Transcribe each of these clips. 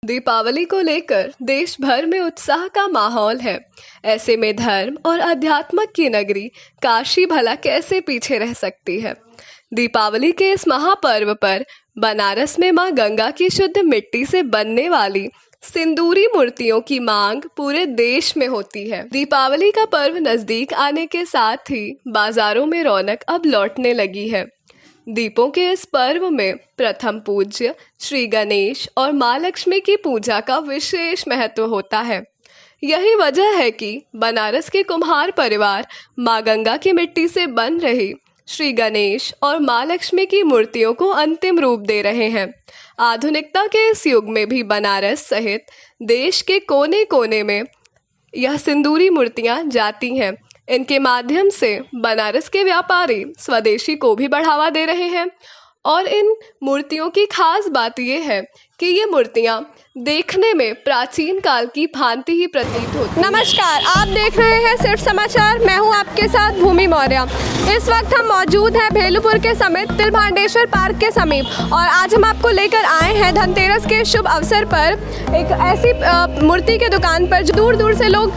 दीपावली को लेकर देश भर में उत्साह का माहौल है। ऐसे में धर्म और अध्यात्म की नगरी काशी भला कैसे पीछे रह सकती है। दीपावली के इस महापर्व पर बनारस में मां गंगा की शुद्ध मिट्टी से बनने वाली सिंदूरी मूर्तियों की मांग पूरे देश में होती है। दीपावली का पर्व नजदीक आने के साथ ही बाजारों में रौनक अब लौटने लगी है। दीपों के इस पर्व में प्रथम पूज्य श्री गणेश और माँ लक्ष्मी की पूजा का विशेष महत्व होता है। यही वजह है कि बनारस के कुम्हार परिवार माँ गंगा की मिट्टी से बन रही श्री गणेश और माँ लक्ष्मी की मूर्तियों को अंतिम रूप दे रहे हैं। आधुनिकता के इस युग में भी बनारस सहित देश के कोने कोने में यह सिंदूरी मूर्तियाँ जाती हैं। इनके माध्यम से बनारस के व्यापारी स्वदेशी को भी बढ़ावा दे रहे हैं और इन मूर्तियों की खास बात यह है कि ये मूर्तियाँ देखने में प्राचीन काल की भांति ही प्रतीत होती। नमस्कार, आप देख रहे हैं सिर्फ समाचार। मैं हूं आपके साथ भूमि मौर्य। इस वक्त हम मौजूद हैं भेलूपुर के समीप तिलभांडेश्वर पार्क के समीप और आज हम आपको लेकर आए हैं धनतेरस के शुभ अवसर पर एक ऐसी मूर्ति के दुकान पर जो दूर दूर से लोग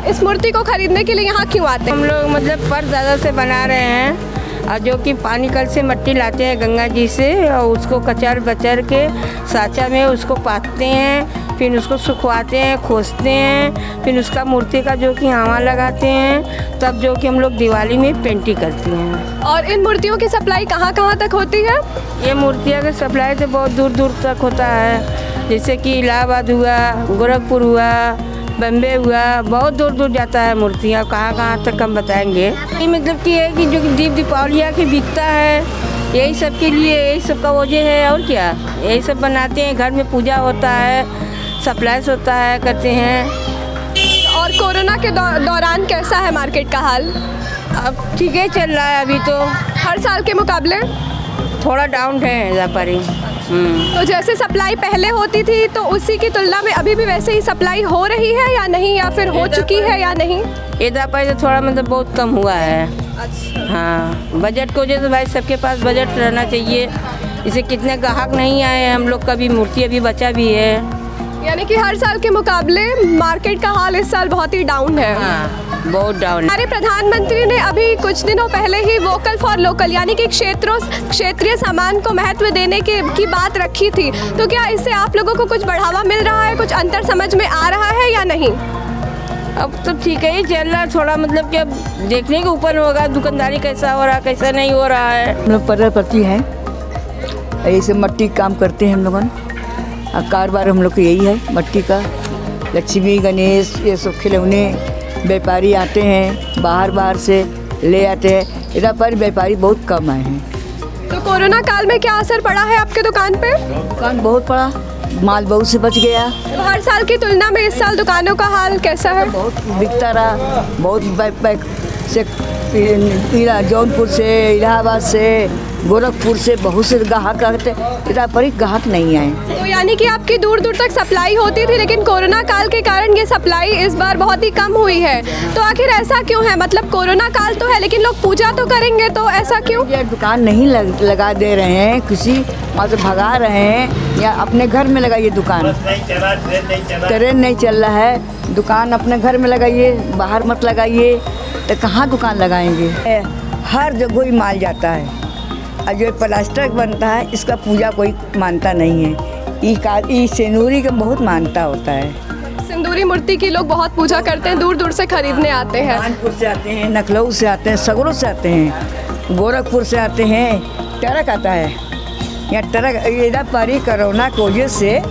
इस मूर्ति को खरीदने के लिए यहाँ क्यों आते हैं। हम लोग मतलब पर ज़्यादा से बना रहे हैं और जो कि पानी कल से मिट्टी लाते हैं गंगा जी से और उसको कचर बचर के साँचा में उसको पाथते हैं, फिर उसको सुखवाते हैं, खोसते हैं, फिर उसका मूर्ति का जो कि हावा लगाते हैं, तब जो कि हम लोग दिवाली में पेंटिंग करते हैं। और इन मूर्तियों की सप्लाई कहाँ कहाँ तक होती है। ये मूर्तियाँ की सप्लाई तो बहुत दूर दूर तक होता है, जैसे कि इलाहाबाद हुआ, गोरखपुर हुआ, बम्बे हुआ, बहुत दूर दूर जाता है मूर्तियाँ। कहाँ तक हम बताएंगे। ये मतलब कि है कि जो दीप दीपावलियाँ की बिकता है, यही सब के लिए यही सब का वजह है। और क्या, यही सब बनाते हैं, घर में पूजा होता है, सप्लाईस होता है, करते हैं। और कोरोना के दौरान कैसा है मार्केट का हाल। अब ठीक है चल रहा है अभी तो, हर साल के मुकाबले थोड़ा डाउन है व्यापारी। तो जैसे सप्लाई पहले होती थी तो उसी की तुलना में अभी भी वैसे ही सप्लाई हो रही है या नहीं, या फिर हो चुकी है या नहीं। ये व्यापारी तो थोड़ा मतलब बहुत कम हुआ है। अच्छा। हाँ, बजट को जो तो भाई सबके पास बजट रहना चाहिए। इसे कितने ग्राहक नहीं आए हैं, हम लोग का भी मूर्ति अभी बचा भी है। यानी कि हर साल के मुकाबले मार्केट का हाल इस साल बहुत ही डाउन है। हाँ, बहुत डाउन। हमारे प्रधानमंत्री ने अभी कुछ दिनों पहले ही वोकल फॉर लोकल यानी कि क्षेत्रीय सामान को महत्व देने की बात रखी थी, तो क्या इससे आप लोगों को कुछ बढ़ावा मिल रहा है, कुछ अंतर समझ में आ रहा है या नहीं। अब तो ठीक है ही चल रहा है, थोड़ा मतलब कि अब देखने के ऊपर होगा दुकानदारी कैसा हो रहा है कैसा नहीं हो रहा है। हम लोग पर्वपति हैं, ऐसे मट्टी काम करते हैं हम लोगों। कारोबार हम लोग को यही है मट्टी का। लक्ष्मी गणेश ये सब खिलौने व्यापारी आते हैं, बाहर से ले आते हैं। इधर पर व्यापारी बहुत कम आए हैं। तो कोरोना काल में क्या असर पड़ा है आपके दुकान पे। दुकान बहुत पड़ा, माल बहुत से बच गया। तो हर साल की तुलना में इस साल दुकानों का हाल कैसा है। बहुत बिकता रहा, बहुत बैक से जौनपुर से, इलाहाबाद से, गोरखपुर से बहुत से ग्राहक आते, इधर पर ग्राहक नहीं आए। तो यानी कि आपकी दूर दूर तक सप्लाई होती थी, लेकिन कोरोना काल के कारण ये सप्लाई इस बार बहुत ही कम हुई है। तो आखिर ऐसा क्यों है। मतलब कोरोना काल तो है लेकिन लोग पूजा तो करेंगे, तो ऐसा क्यों। ये दुकान नहीं लगा दे रहे हैं, किसी वहाँ से भगा रहे हैं, या अपने घर में लगाइए दुकान। ट्रेन नहीं चल रहा है, दुकान अपने घर में लगाइए, बाहर मत लगाइए। तो कहाँ दुकान लगाएंगे। हर जगह ही माल जाता है और जो प्लास्टिक बनता है इसका पूजा कोई मानता नहीं है। ई सिंदूरी का बहुत मानता होता है। सिंदूरी मूर्ति की लोग बहुत पूजा करते हैं, दूर दूर से खरीदने आते हैं। कानपुर से आते हैं, लखनऊ से आते हैं, सगरों से आते हैं, गोरखपुर से आते हैं। ट्रक आता है यहाँ, ट्रक इधर पर कोरोना की वजह से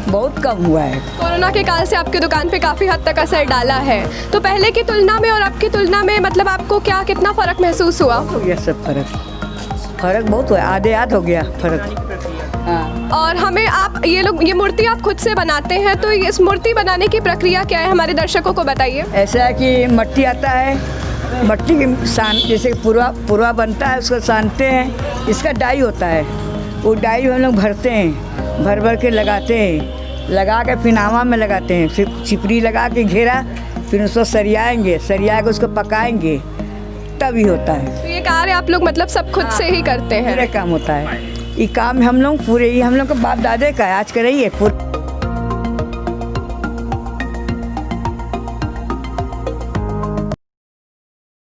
बहुत कम हुआ है। कोरोना के काल से आपकी दुकान पे काफ़ी हद तक असर डाला है। तो पहले की तुलना में और अब की तुलना में मतलब आपको कितना फ़र्क महसूस हुआ। हो गया सब फ़र्क बहुत हुआ, आधे आध हो गया फ़र्क। हाँ। और हमें आप ये मूर्ति आप खुद से बनाते हैं, तो इस मूर्ति बनाने की प्रक्रिया क्या है हमारे दर्शकों को बताइए। ऐसा है कि मट्टी आता है, मट्टी की सान जैसे पुरवा बनता है उसको सानते हैं। इसका डाई होता है, वो डाई हम लोग भरते हैं, भर के लगाते हैं, लगा के फिर नावा में लगाते हैं, फिर चिपरी लगा के घेरा, फिर उसको सरियाएंगे, सरिया के उसको पकाएंगे, तभी होता है। तो ये कार्य आप लोग मतलब सब खुद से ही करते हैं। पूरे काम होता है, ये काम हम लोग पूरे ही हम लोग के बाप दादे का आज कर रही है।